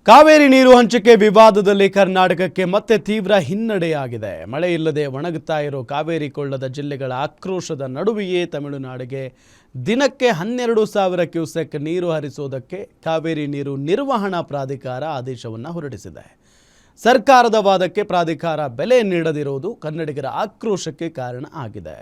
ಕಾವೇರಿ ನೀರು ಹಂಚಿಕೆ ವಿವಾದದಲ್ಲಿ ಕರ್ನಾಟಕಕ್ಕೆ ಮತ್ತೆ ತೀವ್ರ ಹಿನ್ನಡೆಯಾಗಿದೆ. ಮಳೆ ಇಲ್ಲದೆ ಒಣಗುತ್ತಾ ಇರೋ ಕಾವೇರಿ ಕೊಳ್ಳದ ಜಿಲ್ಲೆಗಳ ಆಕ್ರೋಶದ ನಡುವೆಯೇ ತಮಿಳುನಾಡಿಗೆ ದಿನಕ್ಕೆ 12,000 ಕ್ಯೂಸೆಕ್ ನೀರು ಹರಿಸುವುದಕ್ಕೆ ಕಾವೇರಿ ನೀರು ನಿರ್ವಹಣಾ ಪ್ರಾಧಿಕಾರ ಆದೇಶವನ್ನು ಹೊರಡಿಸಿದೆ. ಸರ್ಕಾರದ ವಾದಕ್ಕೆ ಪ್ರಾಧಿಕಾರ ಬೆಲೆ ನೀಡದಿರುವುದು ಕನ್ನಡಿಗರ ಆಕ್ರೋಶಕ್ಕೆ ಕಾರಣ ಆಗಿದೆ.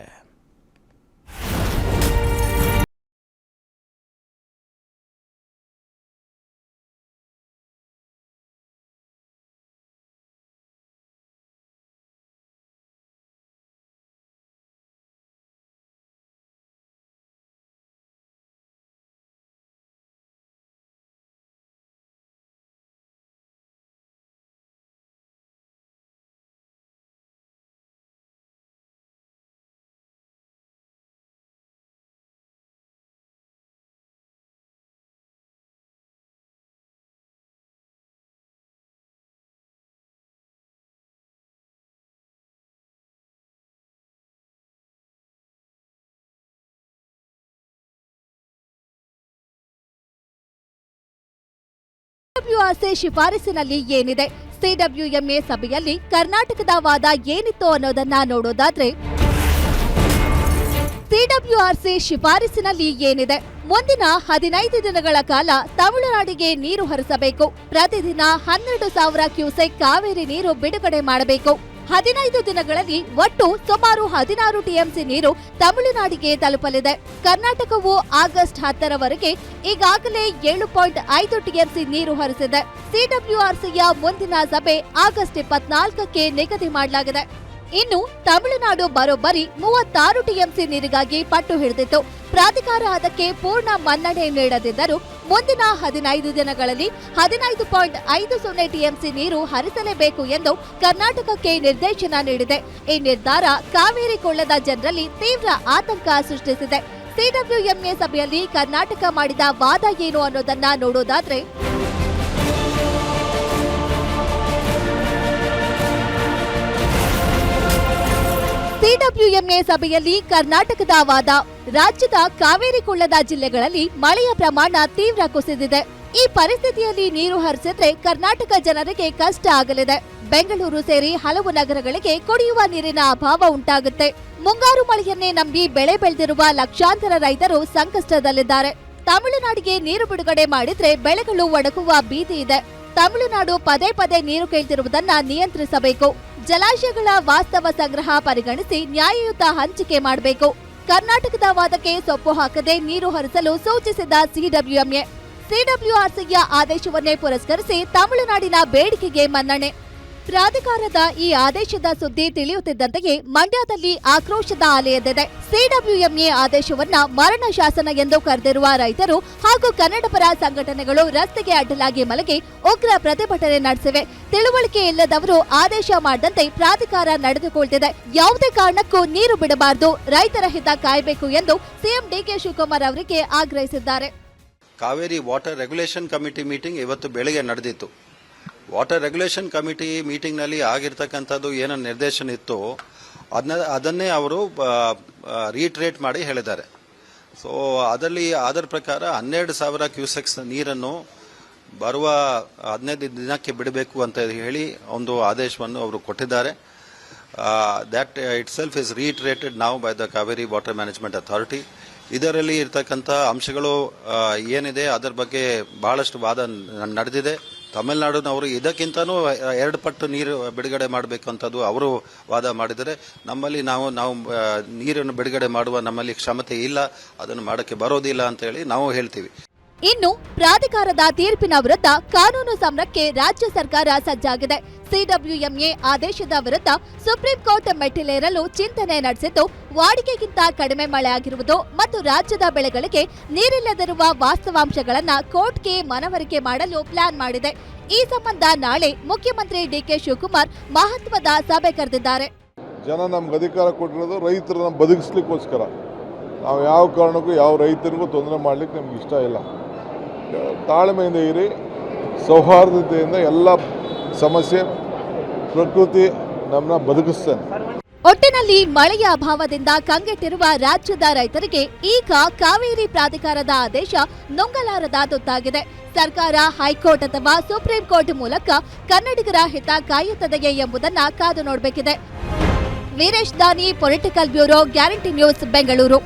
ಸಿಡಬ್ಲ್ಯೂಆರ್ಸಿ ಶಿಫಾರಸಿನಲ್ಲಿ ಏನಿದೆ, ಸಿಡಬ್ಲ್ಯೂಎಂಎ ಸಭೆಯಲ್ಲಿ ಕರ್ನಾಟಕದ ವಾದ ಏನಿತ್ತು ಅನ್ನೋದನ್ನ ನೋಡೋದಾದ್ರೆ, ಸಿಡಬ್ಲ್ಯೂಆರ್ಸಿ ಶಿಫಾರಸಿನಲ್ಲಿ ಏನಿದೆ, ಮುಂದಿನ 15 ದಿನಗಳ ಕಾಲ ತಮಿಳುನಾಡಿಗೆ ನೀರು ಹರಿಸಬೇಕು, ಪ್ರತಿದಿನ 12,000 ಕ್ಯೂಸೆಕ್ ಕಾವೇರಿ ನೀರು ಬಿಡುಗಡೆ ಮಾಡಬೇಕು. 15 ದಿನಗಳಲ್ಲಿ ಒಟ್ಟು ಸುಮಾರು 16 ಟಿಎಂಸಿ ನೀರು ತಮಿಳುನಾಡಿಗೆ ತಲುಪಲಿದೆ. ಕರ್ನಾಟಕವು ಆಗಸ್ಟ್ 10ರವರೆಗೆ ಈಗಾಗಲೇ 7.5 ಟಿಎಂಸಿ ನೀರು ಹರಿಸಿದೆ. ಸಿಡಬ್ಲ್ಯೂಆರ್ಸಿಯ ಮುಂದಿನ ಸಭೆ ಆಗಸ್ಟ್ 24ಕ್ಕೆ ನಿಗದಿ ಮಾಡಲಾಗಿದೆ. ಇನ್ನು ತಮಿಳುನಾಡು ಬರೋಬ್ಬರಿ 36 ಟಿಎಂಸಿ ನೀರಿಗಾಗಿ ಪಟ್ಟು ಹಿಡಿದಿತ್ತು. ಪ್ರಾಧಿಕಾರ ಅದಕ್ಕೆ ಪೂರ್ಣ ಮನ್ನಣೆ ನೀಡದಿದ್ದರೂ ಮುಂದಿನ 15 ದಿನಗಳಲ್ಲಿ 15.50 ಟಿಎಂಸಿ ನೀರು ಹರಿಸಲೇಬೇಕು ಎಂದು ಕರ್ನಾಟಕಕ್ಕೆ ನಿರ್ದೇಶನ ನೀಡಿದೆ. ಈ ನಿರ್ಧಾರ ಕಾವೇರಿ ಕೊಳ್ಳದ ಜನರಲ್ಲಿ ತೀವ್ರ ಆತಂಕ ಸೃಷ್ಟಿಸಿದೆ. ಸಿಡಬ್ಲ್ಯೂಎಂಎ ಸಭೆಯಲ್ಲಿ ಕರ್ನಾಟಕ ಮಾಡಿದ ವಾದ ಏನು ಅನ್ನೋದನ್ನ ನೋಡೋದಾದ್ರೆ, ಸಿಡಬ್ಲ್ಯೂಎಂಎ ಸಭೆಯಲ್ಲಿ ಕರ್ನಾಟಕದ ವಾದ, ರಾಜ್ಯದ ಕಾವೇರಿ ಕೊಳ್ಳದ ಜಿಲ್ಲೆಗಳಲ್ಲಿ ಮಳೆಯ ಪ್ರಮಾಣ ತೀವ್ರ ಕುಸಿದಿದೆ. ಈ ಪರಿಸ್ಥಿತಿಯಲ್ಲಿ ನೀರು ಹರಿಸಿದ್ರೆ ಕರ್ನಾಟಕ ಜನರಿಗೆ ಕಷ್ಟ ಆಗಲಿದೆ. ಬೆಂಗಳೂರು ಸೇರಿ ಹಲವು ನಗರಗಳಿಗೆ ಕುಡಿಯುವ ನೀರಿನ ಅಭಾವ ಉಂಟಾಗುತ್ತೆ. ಮುಂಗಾರು ಮಳೆಯನ್ನೇ ನಂಬಿ ಬೆಳೆ ಬೆಳೆದಿರುವ ಲಕ್ಷಾಂತರ ರೈತರು ಸಂಕಷ್ಟದಲ್ಲಿದ್ದಾರೆ. ತಮಿಳುನಾಡಿಗೆ ನೀರು ಬಿಡುಗಡೆ ಮಾಡಿದ್ರೆ ಬೆಳೆಗಳು ಒಣಗುವ ಭೀತಿ ಇದೆ. ತಮಿಳುನಾಡು ಪದೇ ಪದೇ ನೀರು ಕೇಳ್ತಿರುವುದನ್ನ ನಿಯಂತ್ರಿಸಬೇಕು. ಜಲಾಶಯಗಳ ವಾಸ್ತವ ಸಂಗ್ರಹ ಪರಿಗಣಿಸಿ ನ್ಯಾಯಯುತ ಹಂಚಿಕೆ ಮಾಡಬೇಕು. ಕರ್ನಾಟಕದ ವಾದಕ್ಕೆ ಸೊಪ್ಪು ಹಾಕದೆ ನೀರು ಹರಿಸಲು ಸೂಚಿಸಿದ ಸಿಡಬ್ಲ್ಯೂಎಂಎ, ಸಿಡಬ್ಲ್ಯೂಆರ್ಸಿಯ ಆದೇಶವನ್ನೇ ಪುರಸ್ಕರಿಸಿ ತಮಿಳುನಾಡಿನ ಬೇಡಿಕೆಗೆ ಮನ್ನಣೆ. ಪ್ರಾಧಿಕಾರದ ಈ ಆದೇಶದ ಸುದ್ದಿ ತಿಳಿಯುತ್ತಿದ್ದಂತೆಯೇ ಮಂಡ್ಯದಲ್ಲಿ ಆಕ್ರೋಶದ ಅಲೆ ಎದ್ದಿದೆ. ಸಿಡಬ್ಲ್ಯೂಎಂಎ ಆದೇಶವನ್ನ ಮರಣ ಶಾಸನ ಎಂದು ಕರೆದಿರುವ ರೈತರು ಹಾಗೂ ಕನ್ನಡಪರ ಸಂಘಟನೆಗಳು ರಸ್ತೆಗೆ ಅಡ್ಡಲಾಗಿ ಮಲಗಿ ಉಗ್ರ ಪ್ರತಿಭಟನೆ ನಡೆಸಿವೆ. ತಿಳುವಳಿಕೆ ಇಲ್ಲದವರು ಆದೇಶ ಮಾಡದಂತೆ ಪ್ರಾಧಿಕಾರ ನಡೆದುಕೊಳ್ತಿದೆ. ಯಾವುದೇ ಕಾರಣಕ್ಕೂ ನೀರು ಬಿಡಬಾರದು, ರೈತರ ಹಿತ ಕಾಯಬೇಕು ಎಂದು ಸಿಎಂ ಡಿಕೆ ಶಿವಕುಮಾರ್ ಅವರಿಗೆ ಆಗ್ರಹಿಸಿದ್ದಾರೆ. Kaveri water regulation committee meeting ಇವತ್ತು ಬೆಳಗ್ಗೆ ನಡೆದಿತ್ತು. ವಾಟರ್ ರೆಗ್ಯುಲೇಷನ್ ಕಮಿಟಿ ಮೀಟಿಂಗ್ನಲ್ಲಿ ಆಗಿರ್ತಕ್ಕಂಥದ್ದು ಏನೋ ನಿರ್ದೇಶನ ಇತ್ತು ಅದನ್ನೇ ಅವರು ರೀಟ್ರೇಟ್ ಮಾಡಿ ಹೇಳಿದ್ದಾರೆ. ಸೊ ಅದರ ಪ್ರಕಾರ 12,000 ಕ್ಯೂಸೆಕ್ಸ್ ನೀರನ್ನು ಬರುವ 15 ದಿನಕ್ಕೆ ಬಿಡಬೇಕು ಅಂತ ಹೇಳಿ ಒಂದು ಆದೇಶವನ್ನು ಅವರು ಕೊಟ್ಟಿದ್ದಾರೆ. That itself is reiterated now by the Cauvery water management authority. ಇದರಲ್ಲಿ ಇರತಕ್ಕಂಥ ಅಂಶಗಳು ಏನಿದೆ ಅದರ ಬಗ್ಗೆ ಬಹಳಷ್ಟು ವಾದ ನಡೆದಿದೆ. ತಮಿಳುನಾಡಿನವರು ಇದಕ್ಕಿಂತನೂ 2 ಪಟ್ಟು ನೀರು ಬಿಡುಗಡೆ ಮಾಡಬೇಕಂತದ್ದು ಅವರು ವಾದ ಮಾಡಿದರೆ, ನಮ್ಮಲ್ಲಿ ನಾವು ನೀರನ್ನು ಬಿಡುಗಡೆ ಮಾಡುವ ನಮ್ಮಲ್ಲಿ ಕ್ಷಮತೆ ಇಲ್ಲ, ಅದನ್ನು ಮಾಡೋಕ್ಕೆ ಬರೋದಿಲ್ಲ ಅಂತ ಹೇಳಿ ನಾವು ಹೇಳ್ತೀವಿ. ಇನ್ನು ಪ್ರಾಧಿಕಾರದ ತೀರ್ಪಿನ ವಿರುದ್ಧ ಕಾನೂನು ಸಮರಕ್ಕೆ ರಾಜ್ಯ ಸರ್ಕಾರ ಸಜ್ಜಾಗಿದೆ. ಸಿಡಬ್ಲ್ಯೂಎಂಎ ಆದೇಶದ ವಿರುದ್ಧ ಸುಪ್ರೀಂ ಕೋರ್ಟ್ ಮೆಟ್ಟಿಲೇರಲು ಚಿಂತನೆ ನಡೆಸಿದ್ದು, ವಾಡಿಕೆಗಿಂತ ಕಡಿಮೆ ಮಳೆ ಆಗಿರುವುದು ಮತ್ತು ರಾಜ್ಯದ ಬೆಳೆಗಳಿಗೆ ನೀರಿಲ್ಲದಿರುವ ವಾಸ್ತವಾಂಶಗಳನ್ನು ಕೋರ್ಟ್ಗೆ ಮನವರಿಕೆ ಮಾಡಲು ಪ್ಲಾನ್ ಮಾಡಿದೆ. ಈ ಸಂಬಂಧ ನಾಳೆ ಮುಖ್ಯಮಂತ್ರಿ ಡಿಕೆ ಶಿವಕುಮಾರ್ ಮಹತ್ವದ ಸಭೆ ಕರೆದಿದ್ದಾರೆ. ಜನ ನಮ್ಗೆ ಅಧಿಕಾರ ಕೊಟ್ಟಿರೋದು ರೈತರನ್ನ ಬದುಕಿಸ್ಲಿಕ್ಕೋಸ್ಕರ. ನಾವು ಯಾವ ಕಾರಣಕ್ಕೂ ಯಾವ ರೈತರಿಗೂ ತೊಂದರೆ ಮಾಡ್ಲಿಕ್ಕೆ ನಮ್ಗೆ ಇಷ್ಟ ಇಲ್ಲ. ತಾಳ್ಮೆಯಿಂದ ಇರಿ, ಸೌಹಾರ್ದತೆಯಿಂದ ಎಲ್ಲ ಸಮಸ್ಯೆ ಪ್ರಕೃತಿ ನಮ್ಮನ್ನ ಬದುಕಿಸ್ತಾನೆ. ಒಟ್ಟಿನಲ್ಲಿ ಮಳೆಯ ಅಭಾವದಿಂದ ಕಂಗೆಟ್ಟಿರುವ ರಾಜ್ಯದ ರೈತರಿಗೆ ಈಗ ಕಾವೇರಿ ಪ್ರಾಧಿಕಾರದ ಆದೇಶ ನುಂಗಲಾರದ ತುತ್ತಾಗಿದೆ. ಸರ್ಕಾರ ಹೈಕೋರ್ಟ್ ಅಥವಾ ಸುಪ್ರೀಂ ಕೋರ್ಟ್ ಮೂಲಕ ಕನ್ನಡಿಗರ ಹಿತ ಕಾಯುತ್ತದೆಯೇ ಎಂಬುದನ್ನ ಕಾದು ನೋಡಬೇಕಿದೆ. ವೀರೇಶ್ ದಾನಿ, political bureau, guarantee news, Bengaluru.